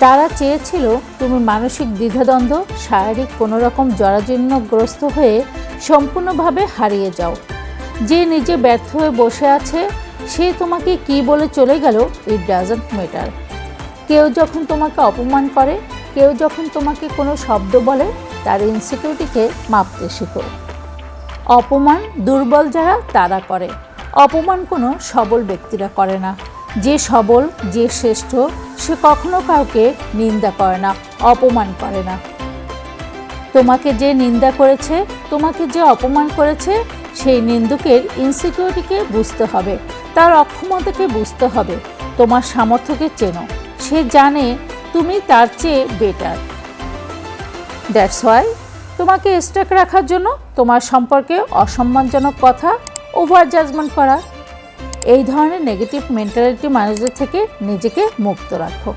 তারা চেয়েছিল তুমি মানসিক দ্বিধাদ্বন্দ্ব, শারীরিক কোনো রকম জরাজীর্ণগ্রস্ত হয়ে সম্পূর্ণভাবে হারিয়ে যাও। যে নিজে ব্যর্থ হয়ে বসে আছে সে তোমাকে কি বলে চলে গেল, ইট ডাজন্ট ম্যাটার। কেউ যখন তোমাকে অপমান করে, কেউ যখন তোমাকে কোনো শব্দ বলে, তার ইনসিকিউরিটিকে মাপতে শেখো। অপমান দুর্বল যারা তারা করে, অপমান কোনো সবল ব্যক্তিরা করে না। যে সবল, যে শ্রেষ্ঠ, সে কখনো কাউকে নিন্দা করে না, অপমান করে না। তোমাকে যে নিন্দা করেছে, তোমাকে যে অপমান করেছে, সেই নিন্দুকের ইনসিকিউরিটিকে বুঝতে হবে, তার অক্ষমতাকে বুঝতে হবে। তোমার সামর্থ্যকে চেনো, সে জানে তুমি তার চেয়ে বেটার। দ্যাটস ওয়াই তোমাকে স্টাক রাখার জন্য তোমার সম্পর্কে অসম্মানজনক কথা, ওভার জাজমেন্ট করা, এই ধরনের নেগেটিভ মেন্টালিটি মানুষদের থেকে নিজেকে মুক্ত রাখো।